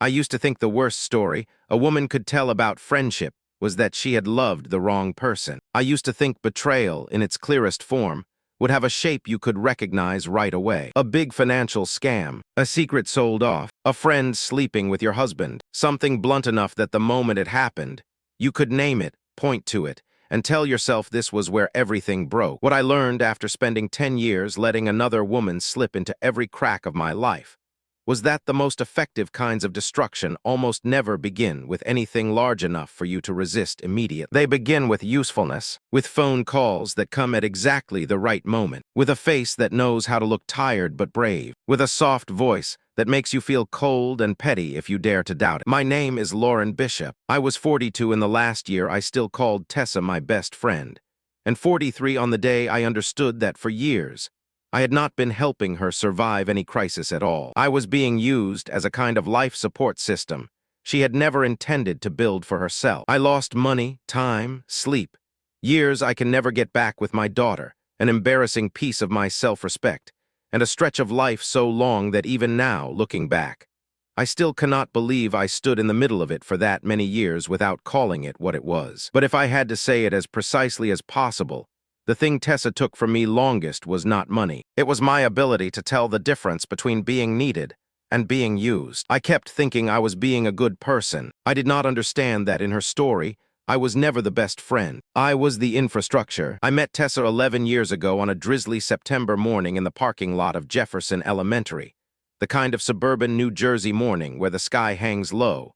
I used to think the worst story a woman could tell about friendship was that she had loved the wrong person. I used to think betrayal, in its clearest form, would have a shape you could recognize right away. A big financial scam, a secret sold off, a friend sleeping with your husband, something blunt enough that the moment it happened, you could name it, point to it, and tell yourself this was where everything broke. What I learned after spending 10 years letting another woman slip into every crack of my life was that the most effective kinds of destruction almost never begin with anything large enough for you to resist immediately. They begin with usefulness, with phone calls that come at exactly the right moment, with a face that knows how to look tired but brave, with a soft voice that makes you feel cold and petty if you dare to doubt it. My name is Lauren Bishop. I was 42 in the last year I still called Tessa my best friend, and 43 on the day I understood that for years, I had not been helping her survive any crisis at all. I was being used as a kind of life support system she had never intended to build for herself. I lost money, time, sleep, years I can never get back with my daughter, an embarrassing piece of my self-respect, and a stretch of life so long that even now, looking back, I still cannot believe I stood in the middle of it for that many years without calling it what it was. But if I had to say it as precisely as possible, the thing Tessa took from me longest was not money. It was my ability to tell the difference between being needed and being used. I kept thinking I was being a good person. I did not understand that in her story, I was never the best friend. I was the infrastructure. I met Tessa 11 years ago on a drizzly September morning in the parking lot of Jefferson Elementary, the kind of suburban New Jersey morning where the sky hangs low.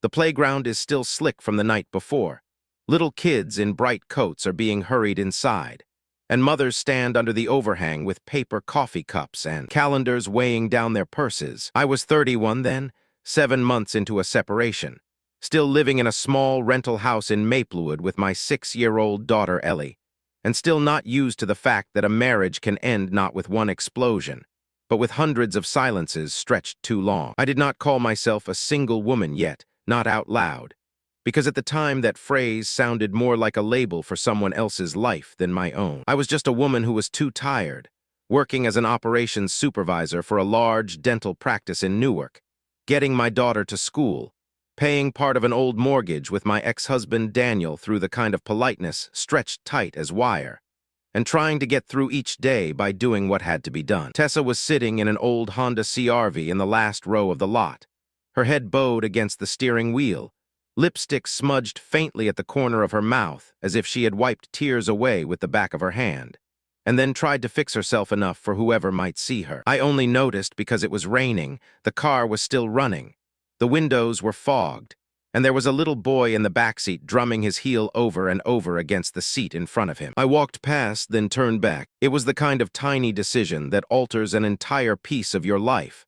The playground is still slick from the night before. Little kids in bright coats are being hurried inside, and mothers stand under the overhang with paper coffee cups and calendars weighing down their purses. I was 31 then, 7 months into a separation, still living in a small rental house in Maplewood with my 6-year-old daughter Ellie, and still not used to the fact that a marriage can end not with one explosion, but with hundreds of silences stretched too long. I did not call myself a single woman yet, not out loud, because at the time that phrase sounded more like a label for someone else's life than my own. I was just a woman who was too tired, working as an operations supervisor for a large dental practice in Newark, getting my daughter to school, paying part of an old mortgage with my ex-husband Daniel through the kind of politeness stretched tight as wire, and trying to get through each day by doing what had to be done. Tessa was sitting in an old Honda CR-V in the last row of the lot, her head bowed against the steering wheel, lipstick smudged faintly at the corner of her mouth as if she had wiped tears away with the back of her hand, and then tried to fix herself enough for whoever might see her. I only noticed because it was raining, the car was still running, the windows were fogged, and there was a little boy in the backseat drumming his heel over and over against the seat in front of him. I walked past, then turned back. It was the kind of tiny decision that alters an entire piece of your life,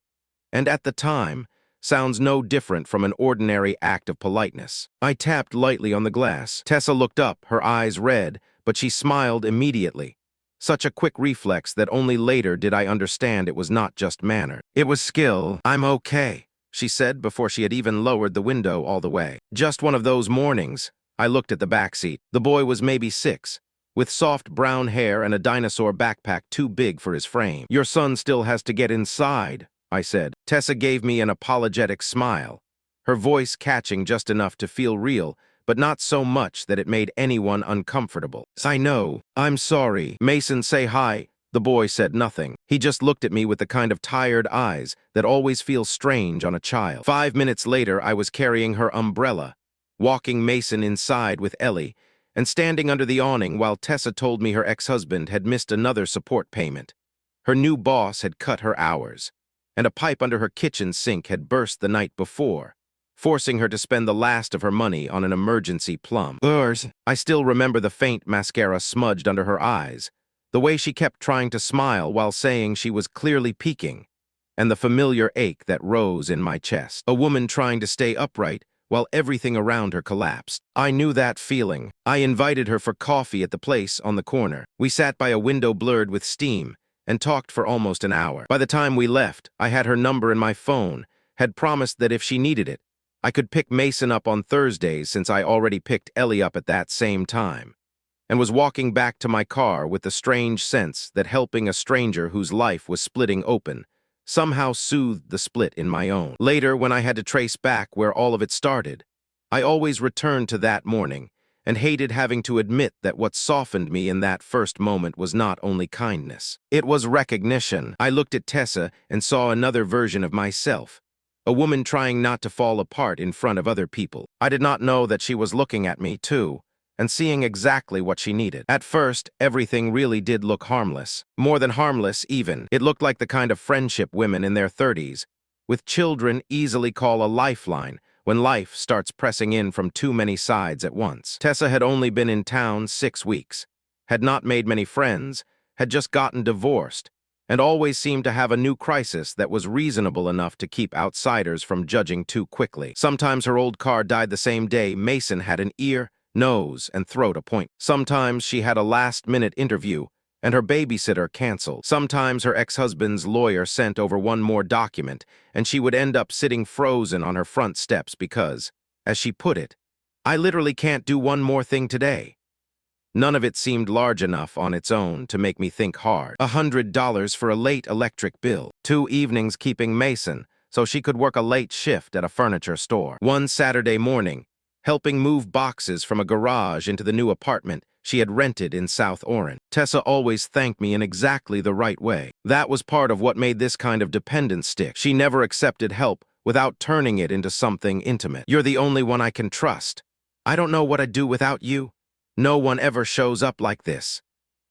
and at the time, sounds no different from an ordinary act of politeness. I tapped lightly on the glass. Tessa looked up, her eyes red, but she smiled immediately. Such a quick reflex that only later did I understand it was not just manner. It was skill. "I'm okay," she said before she had even lowered the window all the way. Just one of those mornings. I looked at the back seat. The boy was maybe 6, with soft brown hair and a dinosaur backpack too big for his frame. "Your son still has to get inside," I said. Tessa gave me an apologetic smile, her voice catching just enough to feel real, but not so much that it made anyone uncomfortable. "I know. I'm sorry. Mason, say hi." The boy said nothing. He just looked at me with the kind of tired eyes that always feel strange on a child. 5 minutes later, I was carrying her umbrella, walking Mason inside with Ellie, and standing under the awning while Tessa told me her ex-husband had missed another support payment. Her new boss had cut her hours, and a pipe under her kitchen sink had burst the night before, forcing her to spend the last of her money on an emergency plumb. I still remember the faint mascara smudged under her eyes, the way she kept trying to smile while saying she was clearly peeking, and the familiar ache that rose in my chest. A woman trying to stay upright while everything around her collapsed. I knew that feeling. I invited her for coffee at the place on the corner. We sat by a window blurred with steam, and talked for almost an hour. By the time we left, I had her number in my phone, had promised that if she needed it, I could pick Mason up on Thursdays since I already picked Ellie up at that same time, and was walking back to my car with the strange sense that helping a stranger whose life was splitting open somehow soothed the split in my own. Later, when I had to trace back where all of it started, I always returned to that morning and hated having to admit that what softened me in that first moment was not only kindness. It was recognition. I looked at Tessa and saw another version of myself, a woman trying not to fall apart in front of other people. I did not know that she was looking at me, too, and seeing exactly what she needed. At first, everything really did look harmless. More than harmless, even. It looked like the kind of friendship women in their 30s, with children, easily call a lifeline when life starts pressing in from too many sides at once. Tessa had only been in town 6 weeks, had not made many friends, had just gotten divorced, and always seemed to have a new crisis that was reasonable enough to keep outsiders from judging too quickly. Sometimes her old car died the same day Mason had an ear, nose, and throat appointment. Sometimes she had a last-minute interview and her babysitter canceled. Sometimes her ex-husband's lawyer sent over one more document, and she would end up sitting frozen on her front steps because, as she put it, "I literally can't do one more thing today." None of it seemed large enough on its own to make me think hard. $100 for a late electric bill. 2 evenings keeping Mason so she could work a late shift at a furniture store. One Saturday morning, helping move boxes from a garage into the new apartment she had rented in South Orange. Tessa always thanked me in exactly the right way. That was part of what made this kind of dependence stick. She never accepted help without turning it into something intimate. "You're the only one I can trust. I don't know what I'd do without you. No one ever shows up like this."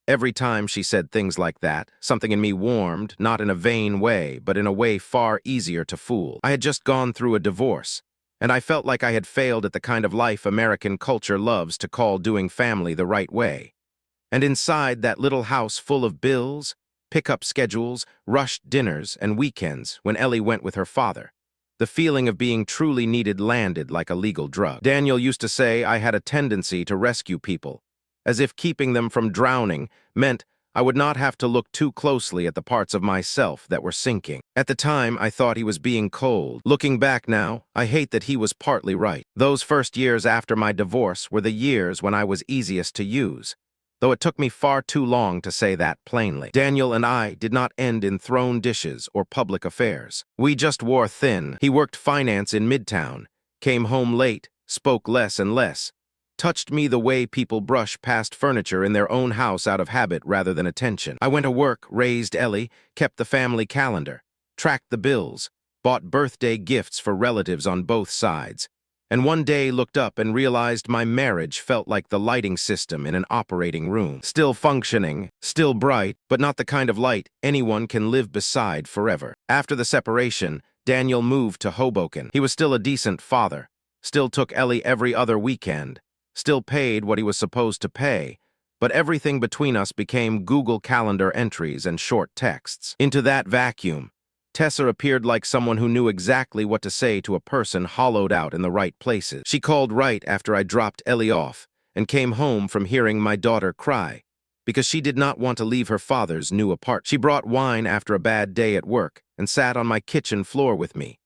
Every time she said things like that, something in me warmed, not in a vain way, but in a way far easier to fool. I had just gone through a divorce, and I felt like I had failed at the kind of life American culture loves to call doing family the right way. And inside that little house full of bills, pickup schedules, rushed dinners, and weekends when Ellie went with her father, the feeling of being truly needed landed like a legal drug. Daniel used to say I had a tendency to rescue people, as if keeping them from drowning meant I would not have to look too closely at the parts of myself that were sinking. At the time, I thought he was being cold. Looking back now, I hate that he was partly right. Those first years after my divorce were the years when I was easiest to use, though it took me far too long to say that plainly. Daniel and I did not end in thrown dishes or public affairs. We just wore thin. He worked finance in Midtown, came home late, spoke less and less, touched me the way people brush past furniture in their own house out of habit rather than attention. I went to work, raised Ellie, kept the family calendar, tracked the bills, bought birthday gifts for relatives on both sides, and one day looked up and realized my marriage felt like the lighting system in an operating room. Still functioning, still bright, but not the kind of light anyone can live beside forever. After the separation, Daniel moved to Hoboken. He was still a decent father, still took Ellie every other weekend, still paid what he was supposed to pay, but everything between us became Google Calendar entries and short texts. Into that vacuum, Tessa appeared like someone who knew exactly what to say to a person hollowed out in the right places. She called right after I dropped Ellie off and came home from hearing my daughter cry because she did not want to leave her father's new apartment. She brought wine after a bad day at work and sat on my kitchen floor with me,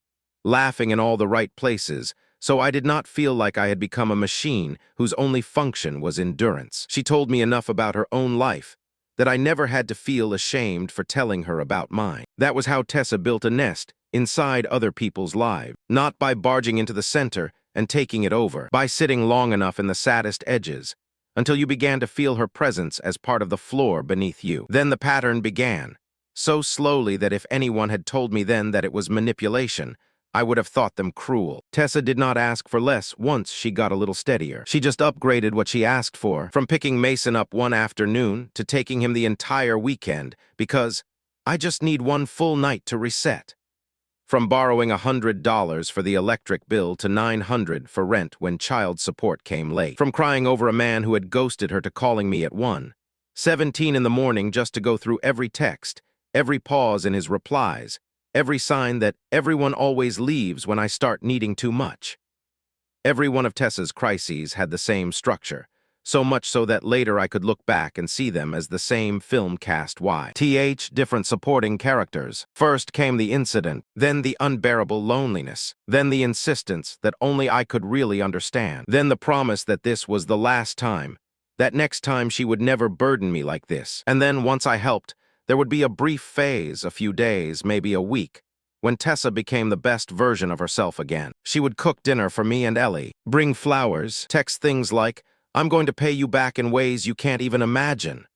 laughing in all the right places, so I did not feel like I had become a machine whose only function was endurance. She told me enough about her own life that I never had to feel ashamed for telling her about mine. That was how Tessa built a nest inside other people's lives, not by barging into the center and taking it over, by sitting long enough in the saddest edges until you began to feel her presence as part of the floor beneath you. Then the pattern began, so slowly that if anyone had told me then that it was manipulation, I would have thought them cruel. Tessa did not ask for less once she got a little steadier. She just upgraded what she asked for, from picking Mason up one afternoon to taking him the entire weekend, because I just need one full night to reset. From borrowing $100 for the electric bill to $900 for rent when child support came late. From crying over a man who had ghosted her to calling me at 1:17 in the morning just to go through every text, every pause in his replies, every sign that everyone always leaves when I start needing too much. Every one of Tessa's crises had the same structure, so much so that later I could look back and see them as the same film cast different supporting characters. First came the incident, then the unbearable loneliness, then the insistence that only I could really understand, then the promise that this was the last time, that next time she would never burden me like this. And then, once I helped, There would be a brief phase, a few days, maybe a week, when Tessa became the best version of herself again. She would cook dinner for me and Ellie, bring flowers, text things like, "I'm going to pay you back in ways you can't even imagine."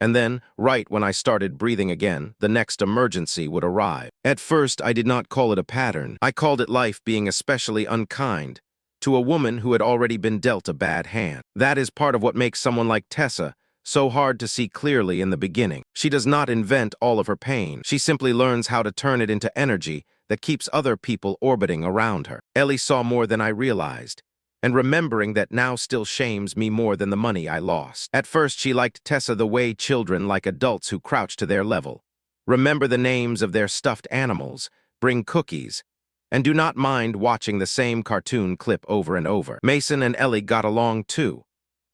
And then, right when I started breathing again, the next emergency would arrive. At first, I did not call it a pattern. I called it life being especially unkind to a woman who had already been dealt a bad hand. That is part of what makes someone like Tessa so hard to see clearly in the beginning. She does not invent all of her pain. She simply learns how to turn it into energy that keeps other people orbiting around her. Ellie saw more than I realized, and remembering that now still shames me more than the money I lost. At first, she liked Tessa the way children like adults who crouch to their level, remember the names of their stuffed animals, bring cookies, and do not mind watching the same cartoon clip over and over. Mason and Ellie got along too,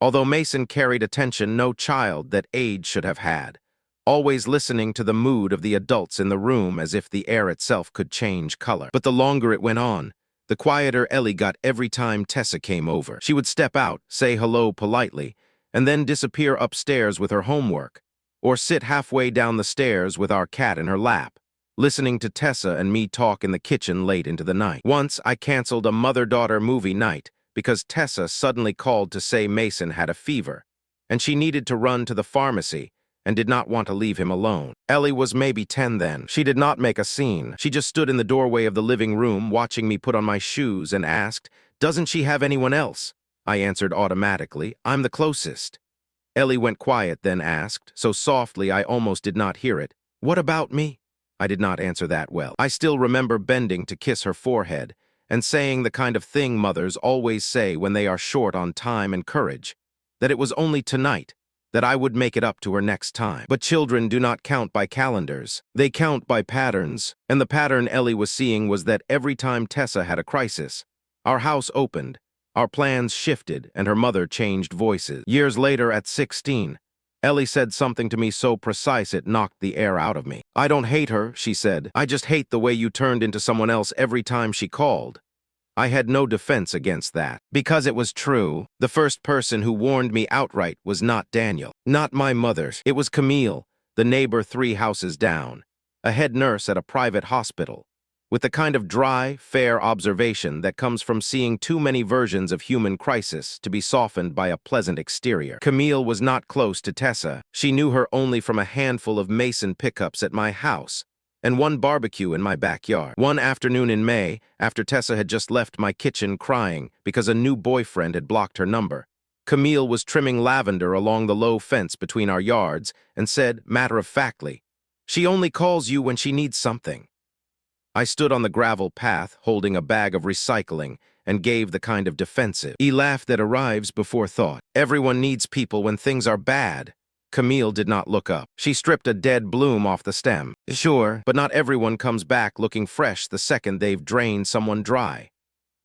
although Mason carried attention no child that age should have had, always listening to the mood of the adults in the room as if the air itself could change color. But the longer it went on, the quieter Ellie got every time Tessa came over. She would step out, say hello politely, and then disappear upstairs with her homework, or sit halfway down the stairs with our cat in her lap, listening to Tessa and me talk in the kitchen late into the night. Once, I canceled a mother-daughter movie night because Tessa suddenly called to say Mason had a fever, and she needed to run to the pharmacy and did not want to leave him alone. Ellie was maybe 10 then. She did not make a scene. She just stood in the doorway of the living room watching me put on my shoes and asked, "Doesn't she have anyone else?" I answered automatically, "I'm the closest." Ellie went quiet, then asked, so softly I almost did not hear it, "What about me?" I did not answer that well. I still remember bending to kiss her forehead and saying the kind of thing mothers always say when they are short on time and courage, that it was only tonight, that I would make it up to her next time. But children do not count by calendars. They count by patterns, and the pattern Ellie was seeing was that every time Tessa had a crisis, our house opened, our plans shifted, and her mother changed voices. Years later, at 16, Ellie said something to me so precise it knocked the air out of me. "I don't hate her," she said. "I just hate the way you turned into someone else every time she called." I had no defense against that. Because it was true, the first person who warned me outright was not Daniel, not my mother. It was Camille, the neighbor 3 houses down, a head nurse at a private hospital, with the kind of dry, fair observation that comes from seeing too many versions of human crisis to be softened by a pleasant exterior. Camille was not close to Tessa. She knew her only from a handful of Mason pickups at my house and one barbecue in my backyard. One afternoon in May, after Tessa had just left my kitchen crying because a new boyfriend had blocked her number, Camille was trimming lavender along the low fence between our yards and said, matter-of-factly, "She only calls you when she needs something." I stood on the gravel path, holding a bag of recycling, and gave the kind of defensive laugh that arrives before thought. "Everyone needs people when things are bad." Camille did not look up. She stripped a dead bloom off the stem. "Sure, but not everyone comes back looking fresh the second they've drained someone dry."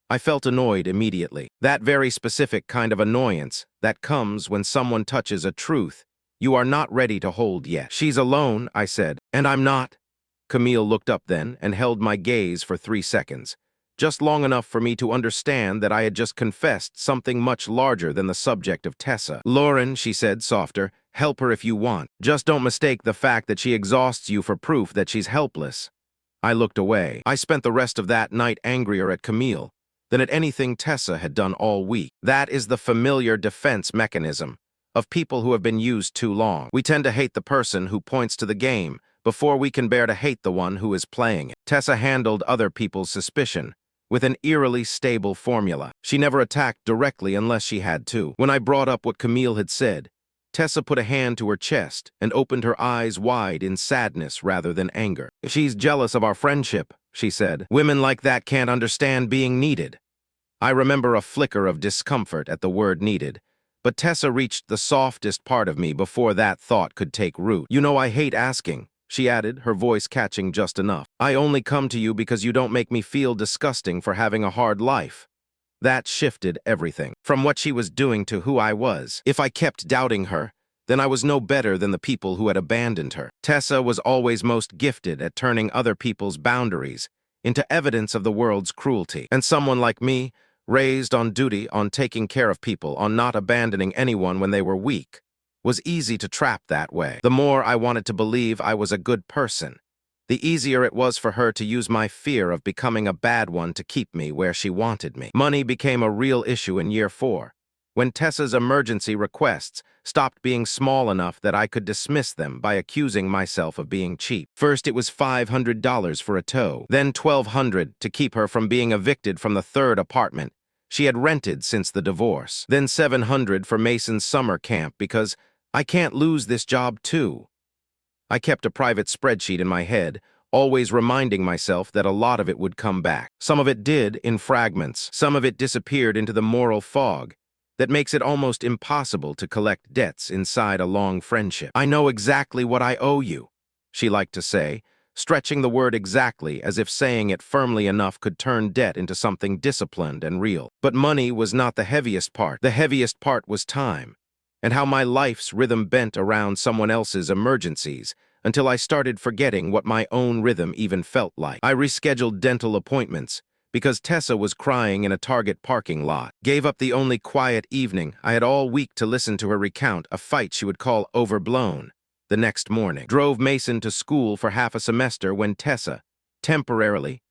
I felt annoyed immediately. That very specific kind of annoyance that comes when someone touches a truth you are not ready to hold yet. "She's alone," I said. "And I'm not." Camille looked up then and held my gaze for 3 seconds, just long enough for me to understand that I had just confessed something much larger than the subject of Tessa. "Lauren," she said, softer, "help her if you want. Just don't mistake the fact that she exhausts you for proof that she's helpless." I looked away. I spent the rest of that night angrier at Camille than at anything Tessa had done all week. That is the familiar defense mechanism of people who have been used too long. We tend to hate the person who points to the game before we can bear to hate the one who is playing it. Tessa handled other people's suspicion with an eerily stable formula. She never attacked directly unless she had to. When I brought up what Camille had said, Tessa put a hand to her chest and opened her eyes wide in sadness rather than anger. "She's jealous of our friendship," she said. "Women like that can't understand being needed." I remember a flicker of discomfort at the word needed, but Tessa reached the softest part of me before that thought could take root. "You know I hate asking," she added, her voice catching just enough. "I only come to you because you don't make me feel disgusting for having a hard life." That shifted everything, from what she was doing to who I was. If I kept doubting her, then I was no better than the people who had abandoned her. Tessa was always most gifted at turning other people's boundaries into evidence of the world's cruelty. And someone like me, raised on duty, on taking care of people, on not abandoning anyone when they were weak, was easy to trap that way. The more I wanted to believe I was a good person, the easier it was for her to use my fear of becoming a bad one to keep me where she wanted me. Money became a real issue in year 4, when Tessa's emergency requests stopped being small enough that I could dismiss them by accusing myself of being cheap. First, it was $500 for a tow, then $1,200 to keep her from being evicted from the 3rd apartment she had rented since the divorce, then $700 for Mason's summer camp because I can't lose this job too. I kept a private spreadsheet in my head, always reminding myself that a lot of it would come back. Some of it did, in fragments. Some of it disappeared into the moral fog that makes it almost impossible to collect debts inside a long friendship. "I know exactly what I owe you," she liked to say, stretching the word exactly as if saying it firmly enough could turn debt into something disciplined and real. But money was not the heaviest part. The heaviest part was time, and how my life's rhythm bent around someone else's emergencies until I started forgetting what my own rhythm even felt like. I rescheduled dental appointments because Tessa was crying in a Target parking lot, gave up the only quiet evening I had all week to listen to her recount a fight she would call overblown the next morning, drove Mason to school for half a semester when Tessa, temporarily,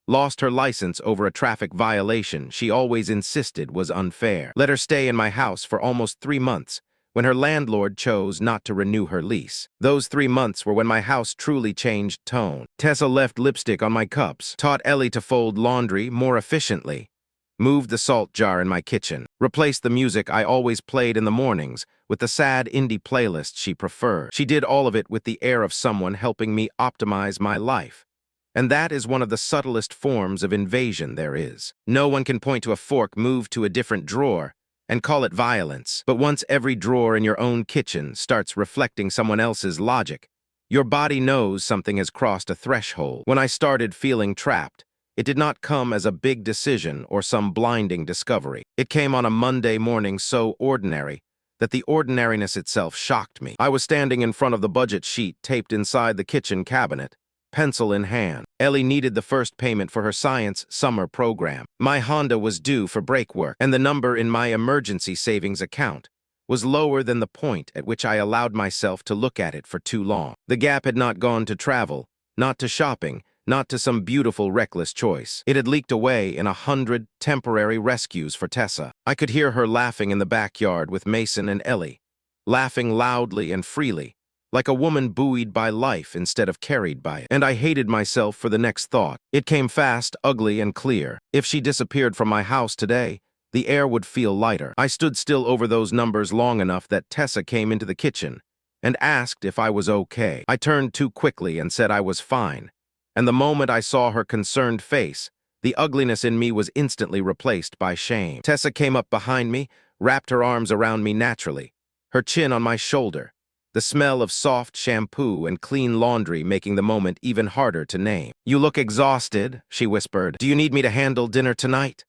lost her license over a traffic violation she always insisted was unfair. Let her stay in my house for almost 3 months when her landlord chose not to renew her lease. Those 3 months were when my house truly changed tone. Tessa left lipstick on my cups, taught Ellie to fold laundry more efficiently, moved the salt jar in my kitchen, replaced the music I always played in the mornings with the sad indie playlist she preferred. She did all of it with the air of someone helping me optimize my life. And that is one of the subtlest forms of invasion there is. No one can point to a fork moved to a different drawer and call it violence. But once every drawer in your own kitchen starts reflecting someone else's logic, your body knows something has crossed a threshold. When I started feeling trapped, it did not come as a big decision or some blinding discovery. It came on a Monday morning so ordinary that the ordinariness itself shocked me. I was standing in front of the budget sheet taped inside the kitchen cabinet, pencil in hand. Ellie needed the first payment for her science summer program. My Honda was due for brake work, and the number in my emergency savings account was lower than the point at which I allowed myself to look at it for too long. The gap had not gone to travel, not to shopping, not to some beautiful reckless choice. It had leaked away in 100 temporary rescues for Tessa. I could hear her laughing in the backyard with Mason and Ellie, laughing loudly and freely, like a woman buoyed by life instead of carried by it. And I hated myself for the next thought. It came fast, ugly, and clear. If she disappeared from my house today, the air would feel lighter. I stood still over those numbers long enough that Tessa came into the kitchen and asked if I was okay. I turned too quickly and said I was fine. And the moment I saw her concerned face, the ugliness in me was instantly replaced by shame. Tessa came up behind me, wrapped her arms around me naturally, her chin on my shoulder, the smell of soft shampoo and clean laundry making the moment even harder to name. "You look exhausted," she whispered. "Do you need me to handle dinner tonight?"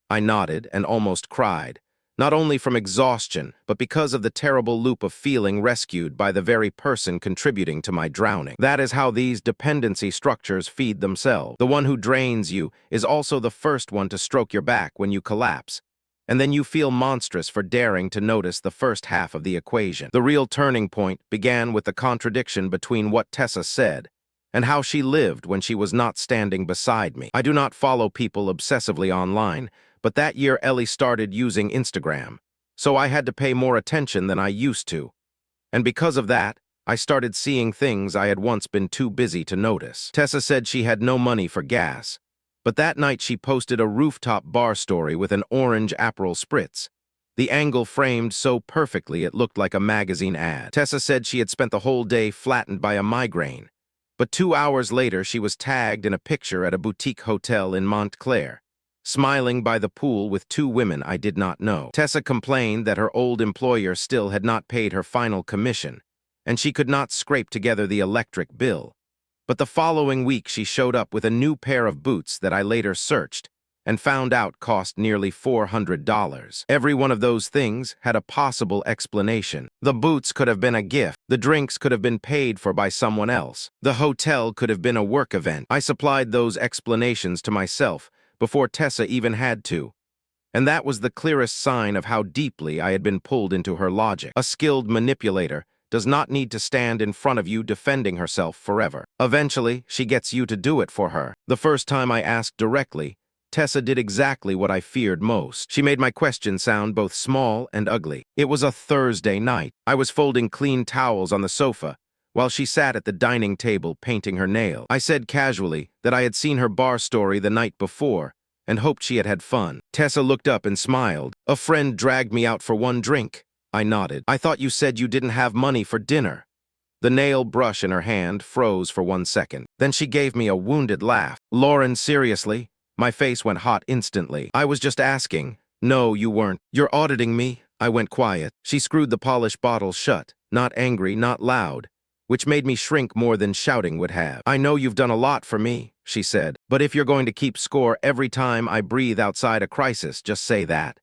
I nodded and almost cried, not only from exhaustion, but because of the terrible loop of feeling rescued by the very person contributing to my drowning. That is how these dependency structures feed themselves. The one who drains you is also the first one to stroke your back when you collapse, and then you feel monstrous for daring to notice the first half of the equation. The real turning point began with the contradiction between what Tessa said and how she lived when she was not standing beside me. I do not follow people obsessively online, but that year Ellie started using Instagram, so I had to pay more attention than I used to. And because of that, I started seeing things I had once been too busy to notice. Tessa said she had no money for gas, but that night she posted a rooftop bar story with an orange Aperol spritz, the angle framed so perfectly it looked like a magazine ad. Tessa said she had spent the whole day flattened by a migraine, but 2 hours later she was tagged in a picture at a boutique hotel in Montclair, smiling by the pool with 2 women I did not know. Tessa complained that her old employer still had not paid her final commission, and she could not scrape together the electric bill. But the following week she showed up with a new pair of boots that I later searched and found out cost nearly $400. Every one of those things had a possible explanation. The boots could have been a gift. The drinks could have been paid for by someone else. The hotel could have been a work event. I supplied those explanations to myself before Tessa even had to. And that was the clearest sign of how deeply I had been pulled into her logic. A skilled manipulator does not need to stand in front of you defending herself forever. Eventually, she gets you to do it for her. The first time I asked directly, Tessa did exactly what I feared most. She made my question sound both small and ugly. It was a Thursday night. I was folding clean towels on the sofa, while she sat at the dining table painting her nail. I said casually that I had seen her bar story the night before and hoped she had had fun. Tessa looked up and smiled. A friend dragged me out for one drink. I nodded. I thought you said you didn't have money for dinner. The nail brush in her hand froze for 1 second. Then she gave me a wounded laugh. Lauren, seriously? My face went hot instantly. I was just asking. No, you weren't. You're auditing me? I went quiet. She screwed the polished bottle shut. Not angry, not loud, which made me shrink more than shouting would have. I know you've done a lot for me, she said, but if you're going to keep score every time I breathe outside a crisis, just say that.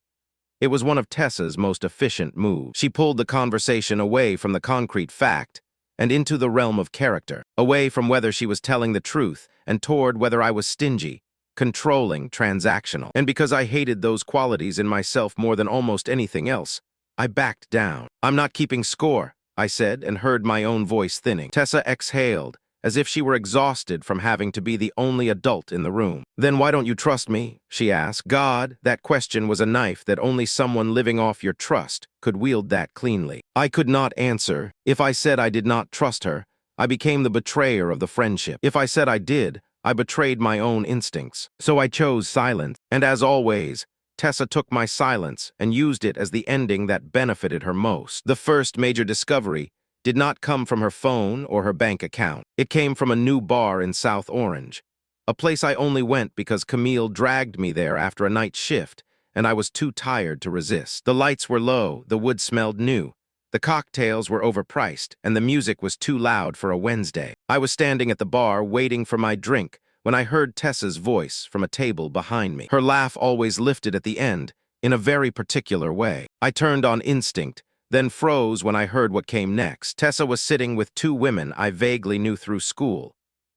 It was one of Tessa's most efficient moves. She pulled the conversation away from the concrete fact and into the realm of character, away from whether she was telling the truth and toward whether I was stingy, controlling, transactional. And because I hated those qualities in myself more than almost anything else, I backed down. I'm not keeping score, I said, and heard my own voice thinning. Tessa exhaled, as if she were exhausted from having to be the only adult in the room. Then why don't you trust me? She asked. God, that question was a knife that only someone living off your trust could wield that cleanly. I could not answer. If I said I did not trust her, I became the betrayer of the friendship. If I said I did, I betrayed my own instincts. So I chose silence. And as always, Tessa took my silence and used it as the ending that benefited her most. The first major discovery did not come from her phone or her bank account. It came from a new bar in South Orange, a place I only went because Camille dragged me there after a night shift, and I was too tired to resist. The lights were low, the wood smelled new, the cocktails were overpriced, and the music was too loud for a Wednesday. I was standing at the bar waiting for my drink when I heard Tessa's voice from a table behind me. Her laugh always lifted at the end, in a very particular way. I turned on instinct, then froze when I heard what came next. Tessa was sitting with two women I vaguely knew through school.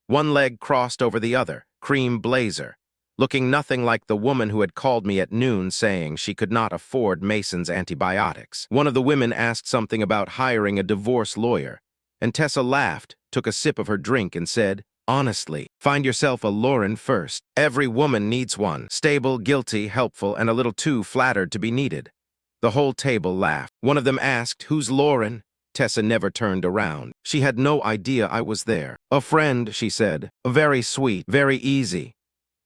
One leg crossed over the other, cream blazer, looking nothing like the woman who had called me at noon saying she could not afford Mason's antibiotics. One of the women asked something about hiring a divorce lawyer, and Tessa laughed, took a sip of her drink, and said, honestly, find yourself a Lauren first. Every woman needs one. Stable, guilty, helpful, and a little too flattered to be needed. The whole table laughed. One of them asked, who's Lauren? Tessa never turned around. She had no idea I was there. A friend, she said. Very sweet, very easy.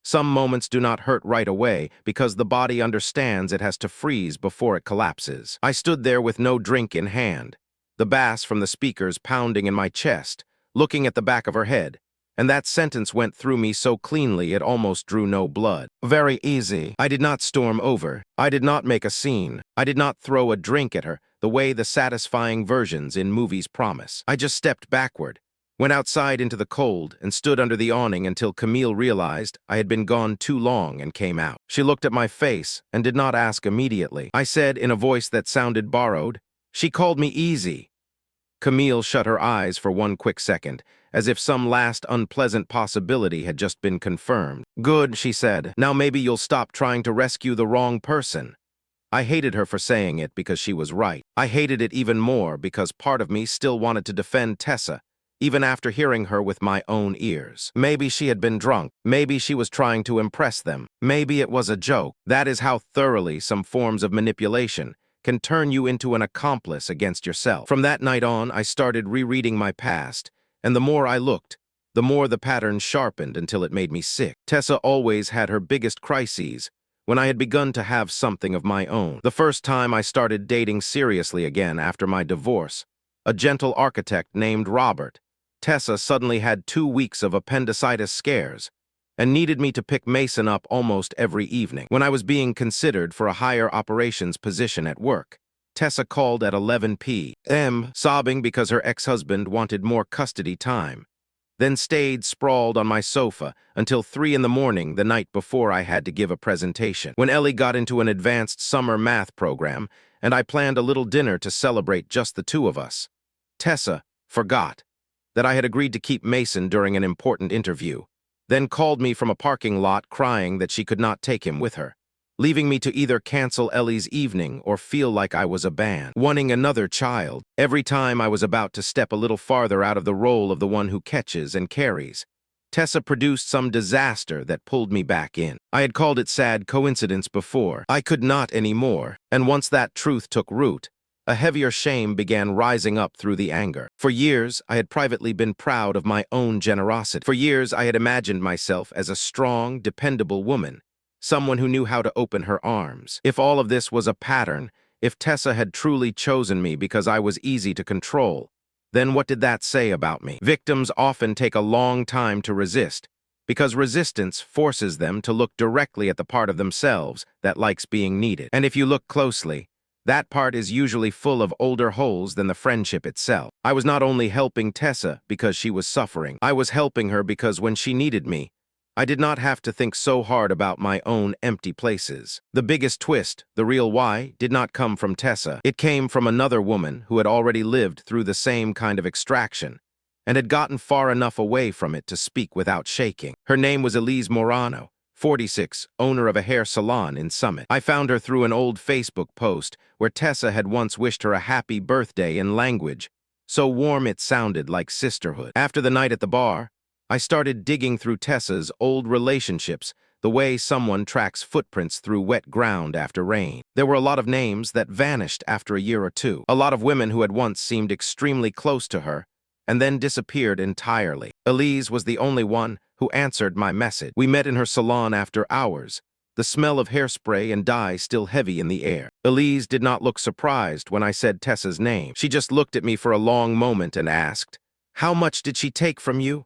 Some moments do not hurt right away because the body understands it has to freeze before it collapses. I stood there with no drink in hand, the bass from the speakers pounding in my chest, looking at the back of her head, and that sentence went through me so cleanly it almost drew no blood. Very easy. I did not storm over. I did not make a scene. I did not throw a drink at her the way the satisfying versions in movies promise. I just stepped backward, went outside into the cold, and stood under the awning until Camille realized I had been gone too long and came out. She looked at my face and did not ask immediately. I said in a voice that sounded borrowed, she called me easy. Camille shut her eyes for one quick second, as if some last unpleasant possibility had just been confirmed. Good, she said. Now maybe you'll stop trying to rescue the wrong person. I hated her for saying it because she was right. I hated it even more because part of me still wanted to defend Tessa, even after hearing her with my own ears. Maybe she had been drunk. Maybe she was trying to impress them. Maybe it was a joke. That is how thoroughly some forms of manipulation can turn you into an accomplice against yourself. From that night on, I started rereading my past, and the more I looked, the more the pattern sharpened until it made me sick. Tessa always had her biggest crises when I had begun to have something of my own. The first time I started dating seriously again after my divorce, a gentle architect named Robert, Tessa suddenly had 2 weeks of appendicitis scares and needed me to pick Mason up almost every evening. When I was being considered for a higher operations position at work, Tessa called at 11 p.m., sobbing because her ex-husband wanted more custody time, then stayed sprawled on my sofa until 3 in the morning the night before I had to give a presentation. When Ellie got into an advanced summer math program, and I planned a little dinner to celebrate just the two of us, Tessa forgot that I had agreed to keep Mason during an important interview, then called me from a parking lot crying that she could not take him with her. leaving me to either cancel Ellie's evening or feel like I was a band, wanting another child. Every time I was about to step a little farther out of the role of the one who catches and carries, Tessa produced some disaster that pulled me back in. I had called it sad coincidence before. I could not anymore, and once that truth took root, a heavier shame began rising up through the anger. For years, I had privately been proud of my own generosity. For years, I had imagined myself as a strong, dependable woman, someone who knew how to open her arms. If all of this was a pattern, if Tessa had truly chosen me because I was easy to control, then what did that say about me? Victims often take a long time to resist, because resistance forces them to look directly at the part of themselves that likes being needed. And if you look closely, that part is usually full of older holes than the friendship itself. I was not only helping Tessa because she was suffering, I was helping her because when she needed me, I did not have to think so hard about my own empty places. The biggest twist, the real why, did not come from Tessa. It came from another woman who had already lived through the same kind of extraction and had gotten far enough away from it to speak without shaking. Her name was Elise Morano, 46, owner of a hair salon in Summit. I found her through an old Facebook post where Tessa had once wished her a happy birthday in language so warm it sounded like sisterhood. After the night at the bar, I started digging through Tessa's old relationships, the way someone tracks footprints through wet ground after rain. There were a lot of names that vanished after a year or two, a lot of women who had once seemed extremely close to her and then disappeared entirely. Elise was the only one who answered my message. We met in her salon after hours, the smell of hairspray and dye still heavy in the air. Elise did not look surprised when I said Tessa's name. She just looked at me for a long moment and asked, "How much did she take from you?"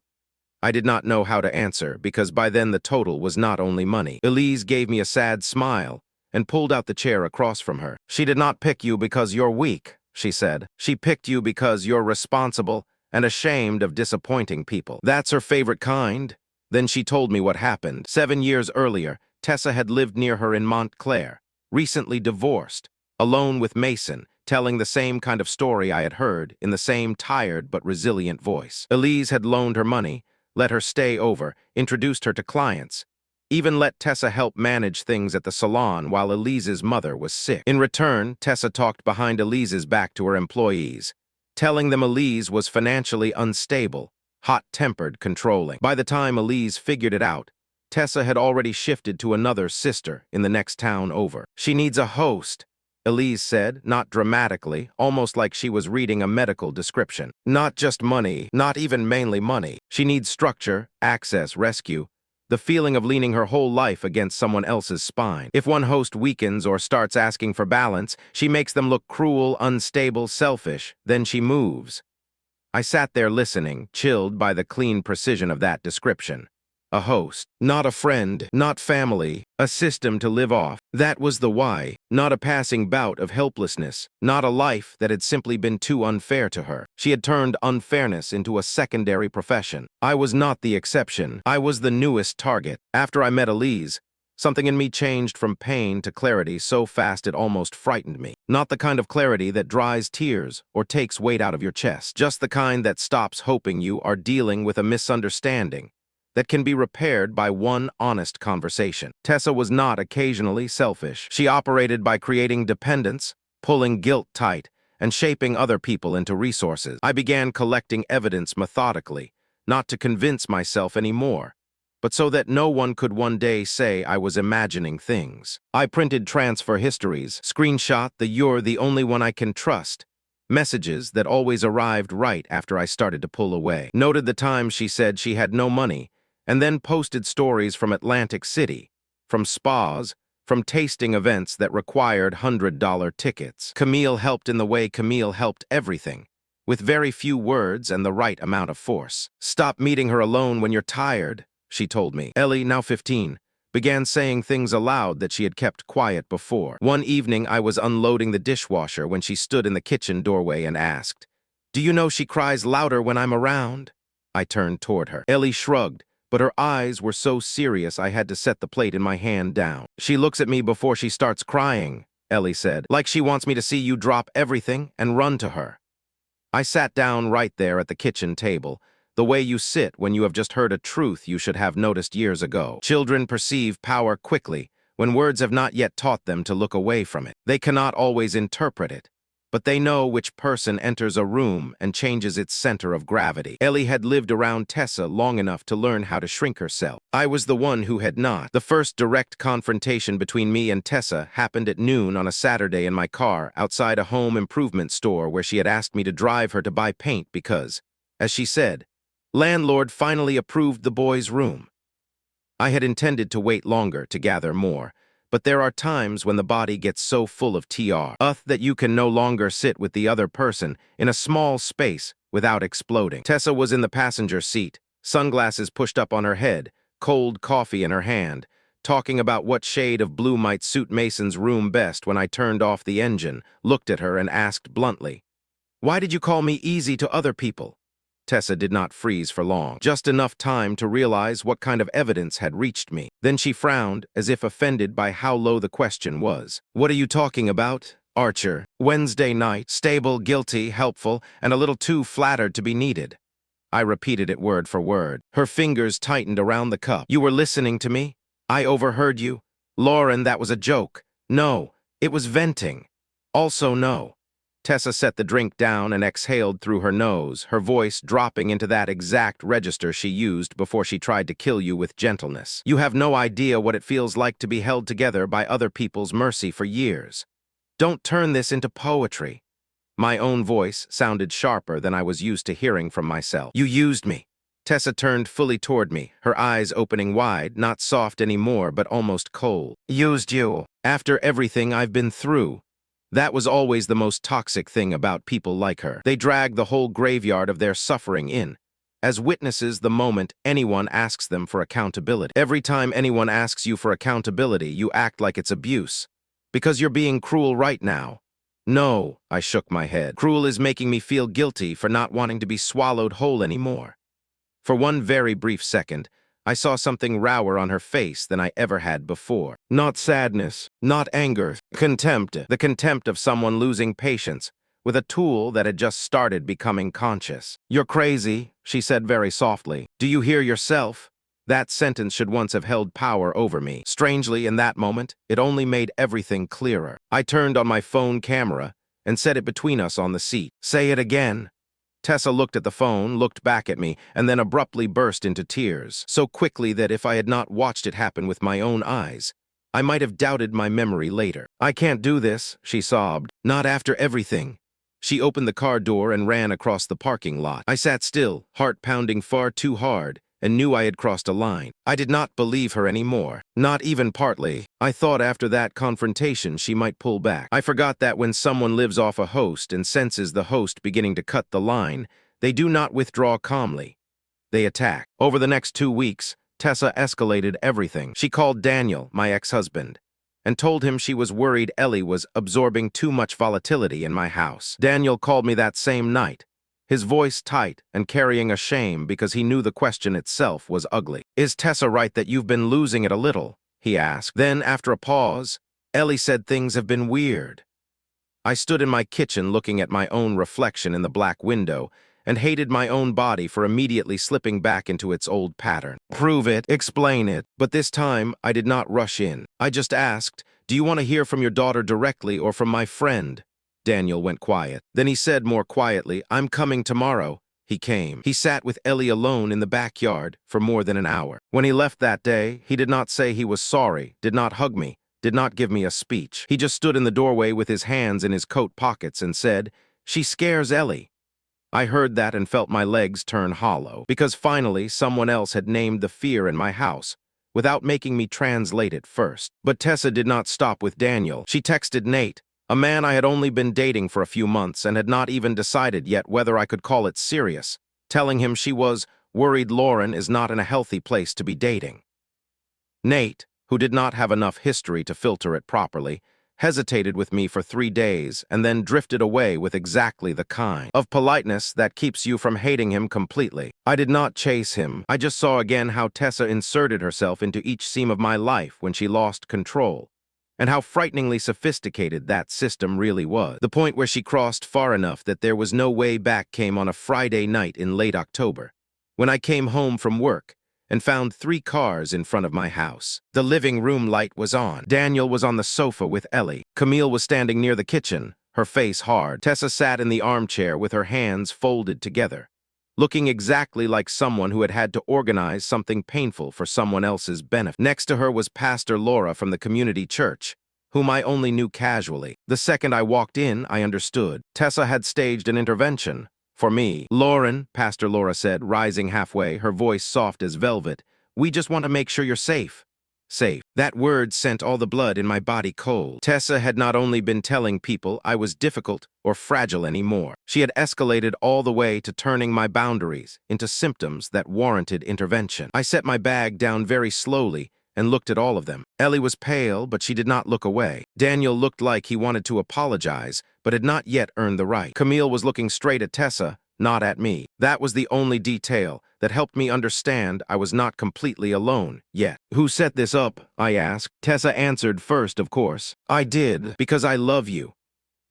I did not know how to answer, because by then the total was not only money. Elise gave me a sad smile and pulled out the chair across from her. "She did not pick you because you're weak," she said. "She picked you because you're responsible and ashamed of disappointing people. That's her favorite kind." Then she told me what happened. 7 years earlier, Tessa had lived near her in Montclair, recently divorced, alone with Mason, telling the same kind of story I had heard in the same tired but resilient voice. Elise had loaned her money, let her stay over, introduced her to clients, even let Tessa help manage things at the salon while Elise's mother was sick. In return, Tessa talked behind Elise's back to her employees, telling them Elise was financially unstable, hot-tempered, controlling. By the time Elise figured it out, Tessa had already shifted to another sister in the next town over. "She needs a host," Elise said, not dramatically, almost like she was reading a medical description. "Not just money, not even mainly money. She needs structure, access, rescue, the feeling of leaning her whole life against someone else's spine. If one host weakens or starts asking for balance, she makes them look cruel, unstable, selfish. Then she moves." I sat there listening, chilled by the clean precision of that description. A host, not a friend, not family, a system to live off. That was the why, not a passing bout of helplessness, not a life that had simply been too unfair to her. She had turned unfairness into a secondary profession. I was not the exception. I was the newest target. After I met Elise, something in me changed from pain to clarity so fast it almost frightened me. Not the kind of clarity that dries tears or takes weight out of your chest, just the kind that stops hoping you are dealing with a misunderstanding that can be repaired by one honest conversation. Tessa was not occasionally selfish. She operated by creating dependence, pulling guilt tight, and shaping other people into resources. I began collecting evidence methodically, not to convince myself anymore, but so that no one could one day say I was imagining things. I printed transfer histories, screenshot the "you're the only one I can trust" messages that always arrived right after I started to pull away. Noted the times she said she had no money, and then posted stories from Atlantic City, from spas, from tasting events that required $100 tickets. Camille helped in the way Camille helped everything, with very few words and the right amount of force. "Stop meeting her alone when you're tired," she told me. Ellie, now 15, began saying things aloud that she had kept quiet before. One evening, I was unloading the dishwasher when she stood in the kitchen doorway and asked, "Do you know she cries louder when I'm around?" I turned toward her. Ellie shrugged, but her eyes were so serious I had to set the plate in my hand down. "She looks at me before she starts crying," Ellie said, "like she wants me to see you drop everything and run to her." I sat down right there at the kitchen table, the way you sit when you have just heard a truth you should have noticed years ago. Children perceive power quickly, when words have not yet taught them to look away from it. They cannot always interpret it, but they know which person enters a room and changes its center of gravity. Ellie had lived around Tessa long enough to learn how to shrink herself. I was the one who had not. The first direct confrontation between me and Tessa happened at noon on a Saturday in my car outside a home improvement store where she had asked me to drive her to buy paint because, as she said, landlord finally approved the boys' room. I had intended to wait longer to gather more, but there are times when the body gets so full of that you can no longer sit with the other person in a small space without exploding. Tessa was in the passenger seat, sunglasses pushed up on her head, cold coffee in her hand, talking about what shade of blue might suit Mason's room best when I turned off the engine, looked at her and asked bluntly, "Why did you call me easy to other people?" Tessa did not freeze for long, just enough time to realize what kind of evidence had reached me. Then she frowned, as if offended by how low the question was. "What are you talking about, Archer? Wednesday night, stable, guilty, helpful, and a little too flattered to be needed." I repeated it word for word. Her fingers tightened around the cup. "You were listening to me? I overheard you? Lauren, that was a joke. No, it was venting. Also no." Tessa set the drink down and exhaled through her nose, her voice dropping into that exact register she used before she tried to kill you with gentleness. "You have no idea what it feels like to be held together by other people's mercy for years. Don't turn this into poetry." My own voice sounded sharper than I was used to hearing from myself. "You used me." Tessa turned fully toward me, her eyes opening wide, not soft anymore, but almost cold. "Used you. After everything I've been through." That was always the most toxic thing about people like her. They drag the whole graveyard of their suffering in, as witnesses the moment anyone asks them for accountability. Every time anyone asks you for accountability, you act like it's abuse. Because you're being cruel right now. "No," I shook my head. "Cruel is making me feel guilty for not wanting to be swallowed whole anymore." For one very brief second, I saw something rower on her face than I ever had before. Not sadness, not anger, contempt. The contempt of someone losing patience with a tool that had just started becoming conscious. "You're crazy," she said very softly. "Do you hear yourself?" That sentence should once have held power over me. Strangely, in that moment, it only made everything clearer. I turned on my phone camera and set it between us on the seat. "Say it again." Tessa looked at the phone, looked back at me, and then abruptly burst into tears, so quickly that if I had not watched it happen with my own eyes, I might have doubted my memory later. "I can't do this," she sobbed. "Not after everything." She opened the car door and ran across the parking lot. I sat still, heart pounding far too hard, and knew I had crossed a line. I did not believe her anymore. Not even partly. I thought after that confrontation she might pull back. I forgot that when someone lives off a host and senses the host beginning to cut the line, they do not withdraw calmly. They attack. Over the next 2 weeks, Tessa escalated everything. She called Daniel, my ex-husband, and told him she was worried Ellie was absorbing too much volatility in my house. Daniel called me that same night, his voice tight and carrying a shame because he knew the question itself was ugly. "Is Tessa right that you've been losing it a little?" he asked. Then, after a pause, "Ellie said things have been weird." I stood in my kitchen looking at my own reflection in the black window and hated my own body for immediately slipping back into its old pattern. "Prove it, explain it." But this time, I did not rush in. I just asked, "Do you want to hear from your daughter directly or from my friend?" Daniel went quiet. Then he said more quietly, "I'm coming tomorrow." He came. He sat with Ellie alone in the backyard for more than an hour. When he left that day, he did not say he was sorry, did not hug me, did not give me a speech. He just stood in the doorway with his hands in his coat pockets and said, "She scares Ellie." I heard that and felt my legs turn hollow, because finally someone else had named the fear in my house, without making me translate it first. But Tessa did not stop with Daniel. She texted Nate, a man I had only been dating for a few months and had not even decided yet whether I could call it serious, telling him she was worried Lauren is not in a healthy place to be dating. Nate, who did not have enough history to filter it properly, hesitated with me for 3 days and then drifted away with exactly the kind of politeness that keeps you from hating him completely. I did not chase him. I just saw again how Tessa inserted herself into each seam of my life when she lost control, and how frighteningly sophisticated that system really was. The point where she crossed far enough that there was no way back came on a Friday night in late October, when I came home from work, and found 3 cars in front of my house. The living room light was on. Daniel was on the sofa with Ellie. Camille was standing near the kitchen, her face hard. Tessa sat in the armchair with her hands folded together, looking exactly like someone who had had to organize something painful for someone else's benefit. Next to her was Pastor Laura from the community church, whom I only knew casually. The second I walked in, I understood. Tessa had staged an intervention. For me. Lauren, Pastor Laura said, rising halfway, her voice soft as velvet, we just want to make sure you're safe. Safe. That word sent all the blood in my body cold. Tessa had not only been telling people I was difficult or fragile anymore. She had escalated all the way to turning my boundaries into symptoms that warranted intervention. I set my bag down very slowly and looked at all of them. Ellie was pale, but she did not look away. Daniel looked like he wanted to apologize, but had not yet earned the right. Camille was looking straight at Tessa, not at me. That was the only detail that helped me understand I was not completely alone yet. Who set this up? I asked. Tessa answered first, of course. I did, because I love you.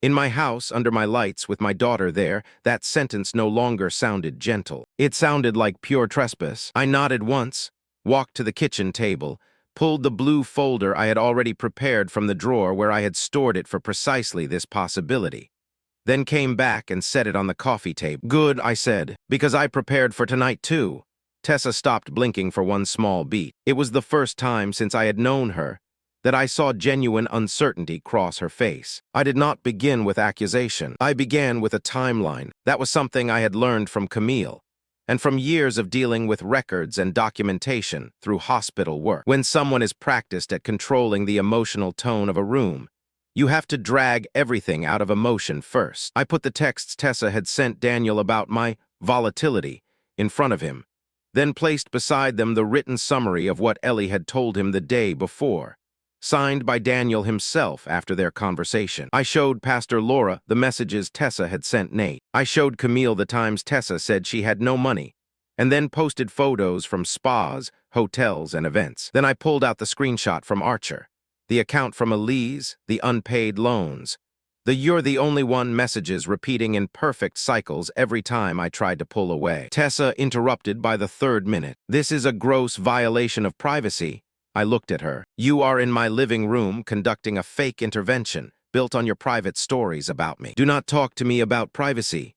In my house, under my lights, with my daughter there, that sentence no longer sounded gentle. It sounded like pure trespass. I nodded once, walked to the kitchen table, pulled the blue folder I had already prepared from the drawer where I had stored it for precisely this possibility. Then came back and set it on the coffee table. Good, I said, because I prepared for tonight too. Tessa stopped blinking for one small beat. It was the first time since I had known her that I saw genuine uncertainty cross her face. I did not begin with accusation. I began with a timeline. That was something I had learned from Camille, and from years of dealing with records and documentation through hospital work. When someone is practiced at controlling the emotional tone of a room, you have to drag everything out of emotion first. I put the texts Tessa had sent Daniel about my volatility in front of him, then placed beside them the written summary of what Ellie had told him the day before, signed by Daniel himself after their conversation. I showed Pastor Laura the messages Tessa had sent Nate. I showed Camille the times Tessa said she had no money, and then posted photos from spas, hotels, and events. Then I pulled out the screenshot from Archer, the account from Elise, the unpaid loans, the "you're the only one" messages repeating in perfect cycles every time I tried to pull away. Tessa interrupted by the 3rd minute. This is a gross violation of privacy. I looked at her. You are in my living room conducting a fake intervention built on your private stories about me. Do not talk to me about privacy.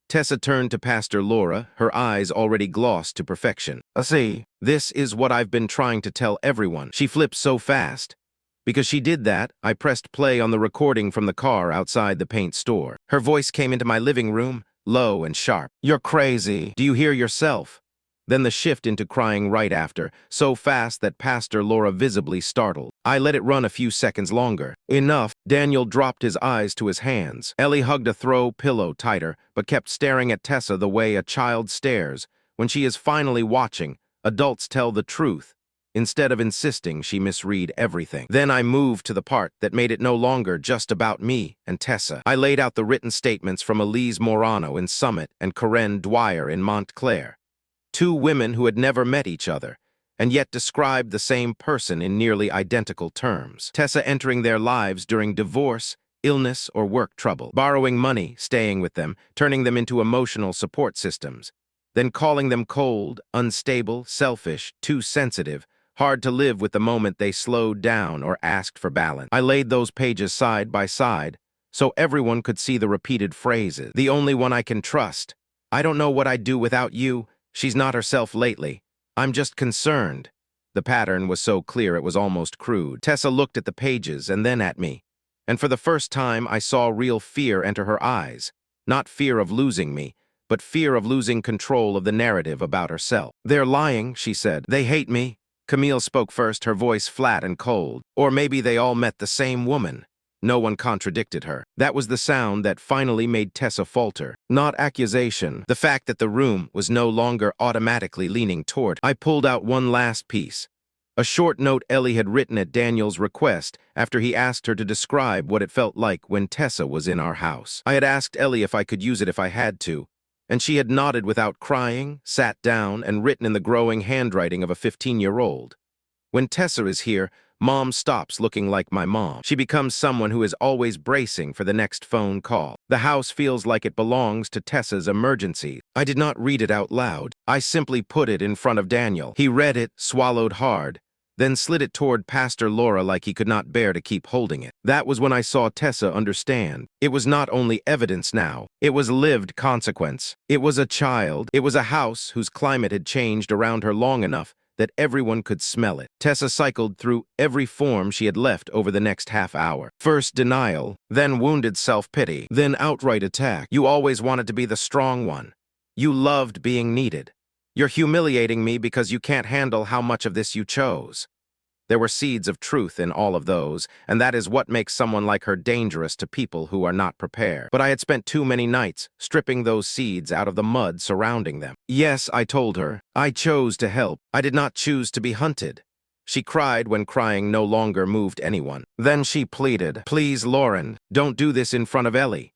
Tessa turned to Pastor Laura, her eyes already glossed to perfection. See, this is what I've been trying to tell everyone. She flipped so fast. Because she did that, I pressed play on the recording from the car outside the paint store. Her voice came into my living room, low and sharp. You're crazy. Do you hear yourself? Then the shift into crying right after, so fast that Pastor Laura visibly startled. I let it run a few seconds longer. Enough. Daniel dropped his eyes to his hands. Ellie hugged a throw pillow tighter, but kept staring at Tessa the way a child stares when she is finally watching adults tell the truth. Instead of insisting she misread everything. Then I moved to the part that made it no longer just about me and Tessa. I laid out the written statements from Elise Morano in Summit and Karen Dwyer in Montclair. 2 women who had never met each other, and yet described the same person in nearly identical terms. Tessa entering their lives during divorce, illness, or work trouble, borrowing money, staying with them, turning them into emotional support systems, then calling them cold, unstable, selfish, too sensitive, hard to live with the moment they slowed down or asked for balance. I laid those pages side by side so everyone could see the repeated phrases. The only one I can trust. I don't know what I'd do without you. She's not herself lately. I'm just concerned. The pattern was so clear it was almost crude. Tessa looked at the pages and then at me, and for the first time I saw real fear enter her eyes. Not fear of losing me, but fear of losing control of the narrative about herself. They're lying, she said. They hate me. Camille spoke first, her voice flat and cold. Or maybe they all met the same woman. No one contradicted her. That was the sound that finally made Tessa falter. Not accusation. The fact that the room was no longer automatically leaning toward. I pulled out one last piece. A short note Ellie had written at Daniel's request after he asked her to describe what it felt like when Tessa was in our house. I had asked Ellie if I could use it if I had to, and she had nodded without crying, sat down, and written in the growing handwriting of a 15-year-old. When Tessa is here, Mom stops looking like my mom. She becomes someone who is always bracing for the next phone call. The house feels like it belongs to Tessa's emergency. I did not read it out loud. I simply put it in front of Daniel. He read it, swallowed hard, then slid it toward Pastor Laura like he could not bear to keep holding it. That was when I saw Tessa understand. It was not only evidence now, it was lived consequence. It was a child. It was a house whose climate had changed around her long enough that everyone could smell it. Tessa cycled through every form she had left over the next half hour. First denial, then wounded self-pity, then outright attack. You always wanted to be the strong one. You loved being needed. You're humiliating me because you can't handle how much of this you chose. There were seeds of truth in all of those, and that is what makes someone like her dangerous to people who are not prepared. But I had spent too many nights stripping those seeds out of the mud surrounding them. Yes, I told her, I chose to help. I did not choose to be hunted. She cried when crying no longer moved anyone. Then she pleaded, "Please, Lauren, don't do this in front of Ellie."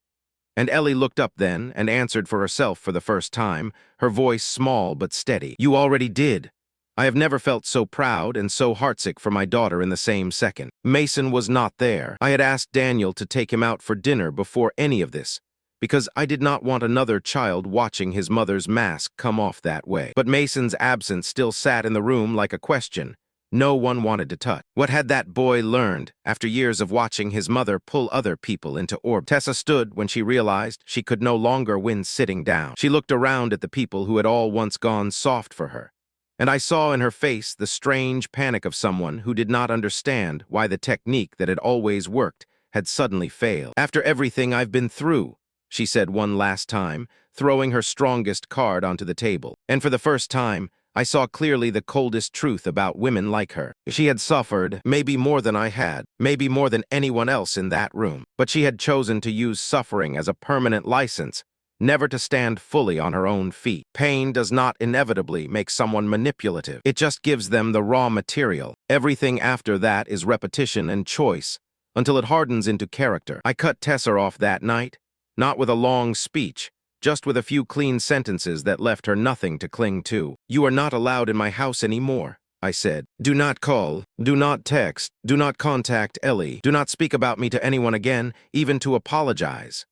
And Ellie looked up then and answered for herself for the first time, her voice small but steady. "You already did. I have never felt so proud and so heartsick for my daughter in the same second." Mason was not there. I had asked Daniel to take him out for dinner before any of this, because I did not want another child watching his mother's mask come off that way. But Mason's absence still sat in the room like a question no one wanted to touch. What had that boy learned after years of watching his mother pull other people into orbit? Tessa stood when she realized she could no longer win sitting down. She looked around at the people who had all once gone soft for her, and I saw in her face the strange panic of someone who did not understand why the technique that had always worked had suddenly failed. "After everything I've been through," she said one last time, throwing her strongest card onto the table. And for the first time, I saw clearly the coldest truth about women like her. She had suffered, maybe more than I had, maybe more than anyone else in that room, but she had chosen to use suffering as a permanent license, never to stand fully on her own feet. Pain does not inevitably make someone manipulative. It just gives them the raw material. Everything after that is repetition and choice, until it hardens into character. I cut Tessa off that night, not with a long speech, just with a few clean sentences that left her nothing to cling to. "You are not allowed in my house anymore," I said. "Do not call, do not text, do not contact Ellie, do not speak about me to anyone again, even to apologize."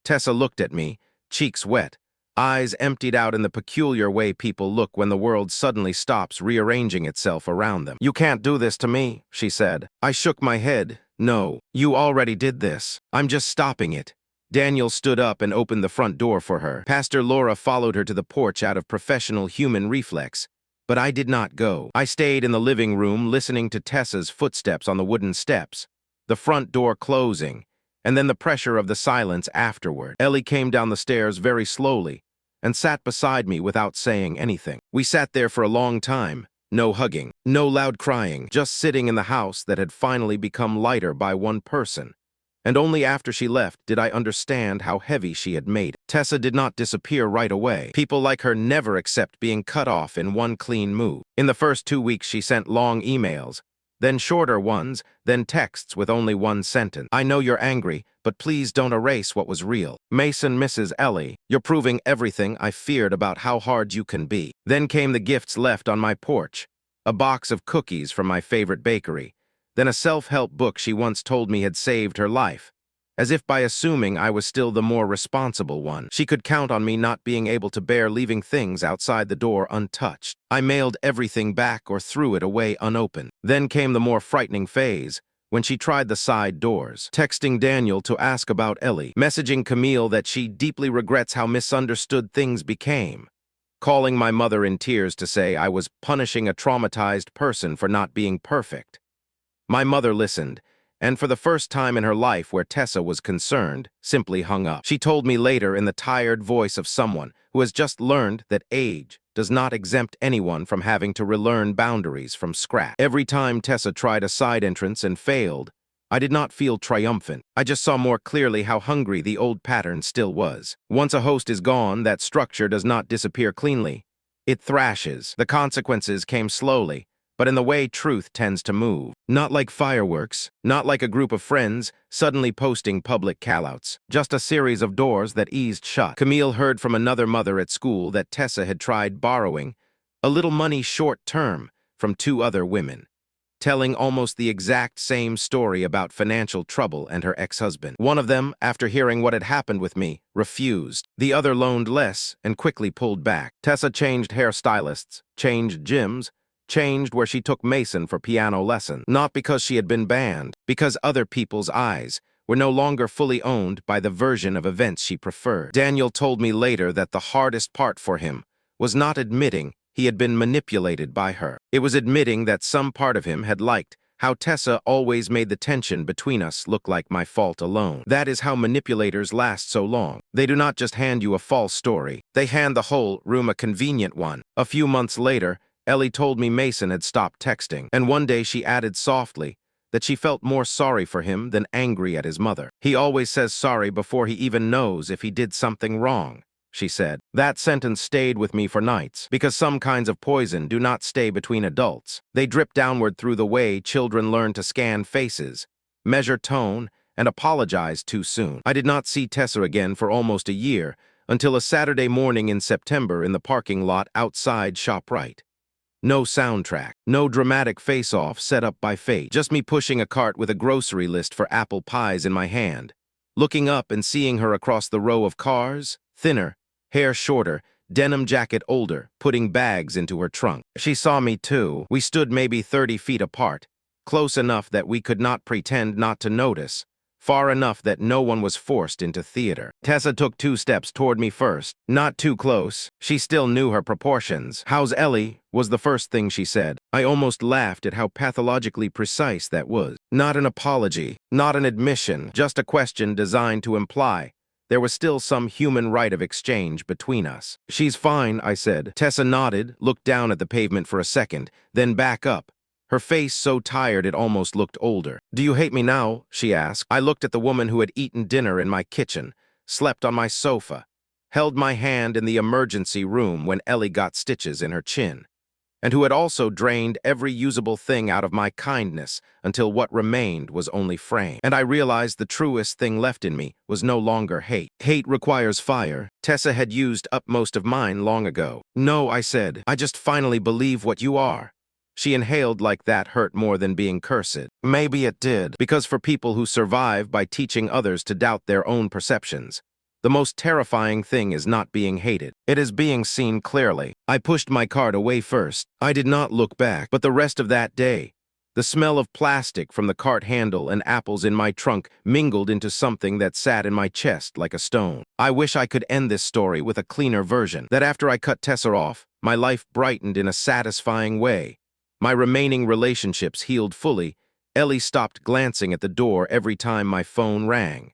Tessa looked at me, cheeks wet, eyes emptied out in the peculiar way people look when the world suddenly stops rearranging itself around them. "You can't do this to me," she said. I shook my head. "No, you already did this. I'm just stopping it." Daniel stood up and opened the front door for her. Pastor Laura followed her to the porch out of professional human reflex, but I did not go. I stayed in the living room listening to Tessa's footsteps on the wooden steps, the front door closing, and then the pressure of the silence afterward. Ellie came down the stairs very slowly and sat beside me without saying anything. We sat there for a long time, no hugging, no loud crying, just sitting in the house that had finally become lighter by one person. And only after she left did I understand how heavy she had made it. Tessa did not disappear right away. People like her never accept being cut off in one clean move. In the first 2 weeks she sent long emails, then shorter ones, then texts with only one sentence. "I know you're angry, but please don't erase what was real. Mason misses Ellie. You're proving everything I feared about how hard you can be." Then came the gifts left on my porch, a box of cookies from my favorite bakery, then a self-help book she once told me had saved her life, as if by assuming I was still the more responsible one. She could count on me not being able to bear leaving things outside the door untouched. I mailed everything back or threw it away unopened. Then came the more frightening phase, when she tried the side doors, texting Daniel to ask about Ellie, messaging Camille that she deeply regrets how misunderstood things became, calling my mother in tears to say I was punishing a traumatized person for not being perfect. My mother listened, and for the first time in her life where Tessa was concerned, simply hung up. She told me later in the tired voice of someone who has just learned that age does not exempt anyone from having to relearn boundaries from scratch. Every time Tessa tried a side entrance and failed, I did not feel triumphant. I just saw more clearly how hungry the old pattern still was. Once a host is gone, that structure does not disappear cleanly. It thrashes. The consequences came slowly, but in the way truth tends to move. Not like fireworks, not like a group of friends suddenly posting public callouts, just a series of doors that eased shut. Camille heard from another mother at school that Tessa had tried borrowing a little money short-term from 2 other women. telling almost the exact same story about financial trouble and her ex-husband. One of them, after hearing what had happened with me, refused. The other loaned less and quickly pulled back. Tessa changed hairstylists, changed gyms, changed where she took Mason for piano lessons. Not because she had been banned, because other people's eyes were no longer fully owned by the version of events she preferred. Daniel told me later that the hardest part for him was not admitting he had been manipulated by her. It was admitting that some part of him had liked how Tessa always made the tension between us look like my fault alone. That is how manipulators last so long. They do not just hand you a false story. They hand the whole room a convenient one. A few months later, Ellie told me Mason had stopped texting, and one day she added softly that she felt more sorry for him than angry at his mother. He always says sorry before he even knows if he did something wrong, she said. That sentence stayed with me for nights, because some kinds of poison do not stay between adults. They drip downward through the way children learn to scan faces, measure tone, and apologize too soon. I did not see Tessa again for almost a year, until a Saturday morning in September in the parking lot outside ShopRite. No soundtrack, no dramatic face-off set up by fate, just me pushing a cart with a grocery list for apple pies in my hand, looking up and seeing her across the row of cars, thinner, hair shorter, denim jacket older, putting bags into her trunk. She saw me too. We stood maybe 30 feet apart, close enough that we could not pretend not to notice, far enough that no one was forced into theater. Tessa took 2 steps toward me first, not too close. She still knew her proportions. "How's Ellie?" was the first thing she said. I almost laughed at how pathologically precise that was. Not an apology, not an admission, just a question designed to imply there was still some human right of exchange between us. "She's fine," I said. Tessa nodded, looked down at the pavement for a second, then back up, her face so tired it almost looked older. "Do you hate me now?" she asked. I looked at the woman who had eaten dinner in my kitchen, slept on my sofa, held my hand in the emergency room when Ellie got stitches in her chin, and who had also drained every usable thing out of my kindness until what remained was only frame. And I realized the truest thing left in me was no longer hate. Hate requires fire. Tessa had used up most of mine long ago. "No," I said, "I just finally believe what you are." She inhaled like that hurt more than being cursed. Maybe it did, because for people who survive by teaching others to doubt their own perceptions, the most terrifying thing is not being hated. It is being seen clearly. I pushed my cart away first. I did not look back, but the rest of that day, the smell of plastic from the cart handle and apples in my trunk mingled into something that sat in my chest like a stone. I wish I could end this story with a cleaner version, that after I cut Tessa off, my life brightened in a satisfying way. My remaining relationships healed fully. Ellie stopped glancing at the door every time my phone rang.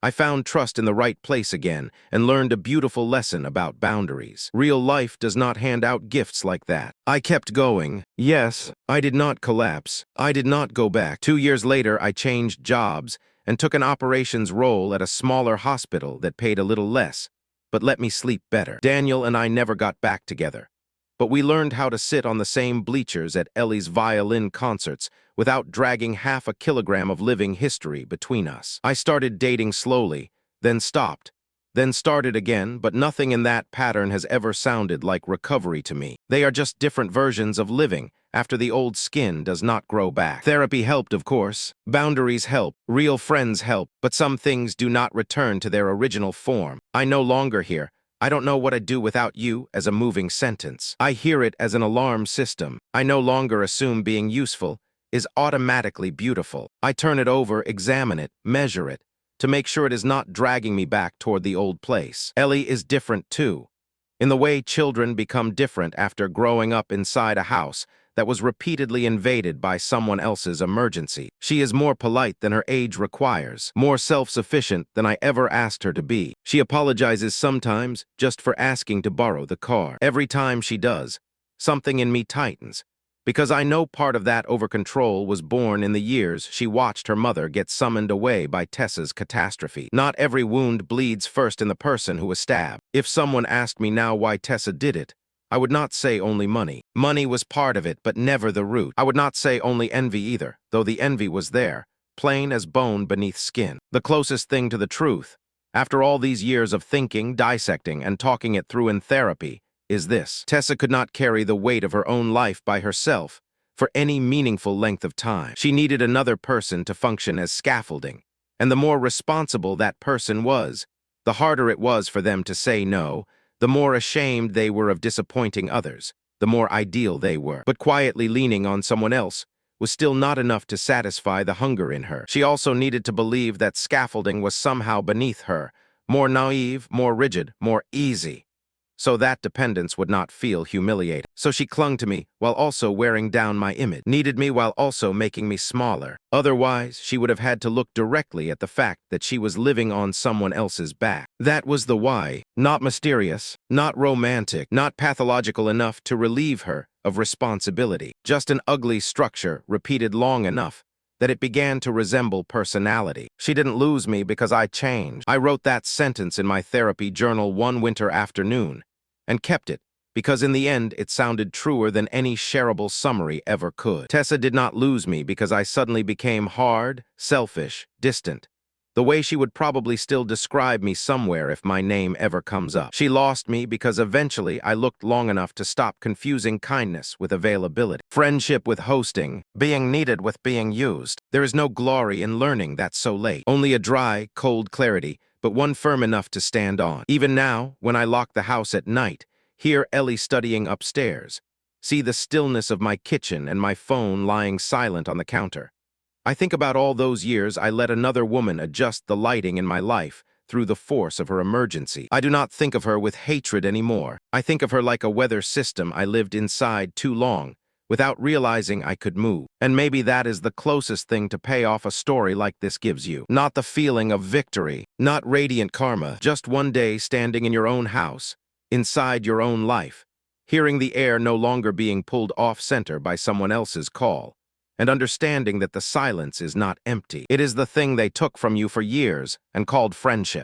I found trust in the right place again and learned a beautiful lesson about boundaries. Real life does not hand out gifts like that. I kept going. Yes, I did not collapse. I did not go back. 2 years later, I changed jobs and took an operations role at a smaller hospital that paid a little less, but let me sleep better. Daniel and I never got back together, but we learned how to sit on the same bleachers at Ellie's violin concerts without dragging half a kilogram of living history between us. I started dating slowly, then stopped, then started again, but nothing in that pattern has ever sounded like recovery to me. They are just different versions of living after the old skin does not grow back. Therapy helped, of course. Boundaries help. Real friends help. But some things do not return to their original form. I no longer hear, "I don't know what I'd do without you," as a moving sentence. I hear it as an alarm system. I no longer assume being useful is automatically beautiful. I turn it over, examine it, measure it, to make sure it is not dragging me back toward the old place. Ellie is different too, in the way children become different after growing up inside a house that was repeatedly invaded by someone else's emergency. She is more polite than her age requires, more self-sufficient than I ever asked her to be. She apologizes sometimes just for asking to borrow the car. Every time she does, something in me tightens, because I know part of that over-control was born in the years she watched her mother get summoned away by Tessa's catastrophe. Not every wound bleeds first in the person who was stabbed. If someone asked me now why Tessa did it, I would not say only money. Money was part of it, but never the root. I would not say only envy either, though the envy was there, plain as bone beneath skin. The closest thing to the truth, after all these years of thinking, dissecting, and talking it through in therapy, is this: Tessa could not carry the weight of her own life by herself, for any meaningful length of time. She needed another person to function as scaffolding, and the more responsible that person was, the harder it was for them to say no, the more ashamed they were of disappointing others, the more ideal they were. But quietly leaning on someone else was still not enough to satisfy the hunger in her. She also needed to believe that scaffolding was somehow beneath her, more naive, more rigid, more easy, so that dependence would not feel humiliating. So she clung to me while also wearing down my image, needed me while also making me smaller. Otherwise, she would have had to look directly at the fact that she was living on someone else's back. That was the why, not mysterious, not romantic, not pathological enough to relieve her of responsibility, just an ugly structure repeated long enough that it began to resemble personality. She didn't lose me because I changed. I wrote that sentence in my therapy journal one winter afternoon and kept it because in the end it sounded truer than any shareable summary ever could. Tessa did not lose me because I suddenly became hard, selfish, distant, the way she would probably still describe me somewhere if my name ever comes up. She lost me because eventually I looked long enough to stop confusing kindness with availability, friendship with hosting, being needed with being used. There is no glory in learning that so late, only a dry, cold clarity, but one firm enough to stand on. Even now, when I lock the house at night, hear Ellie studying upstairs, see the stillness of my kitchen and my phone lying silent on the counter, I think about all those years I let another woman adjust the lighting in my life through the force of her emergency. I do not think of her with hatred anymore. I think of her like a weather system I lived inside too long, without realizing I could move. And maybe that is the closest thing to pay off a story like this gives you. Not the feeling of victory, not radiant karma, just one day standing in your own house, inside your own life, hearing the air no longer being pulled off-center by someone else's call, and understanding that the silence is not empty. It is the thing they took from you for years and called friendship.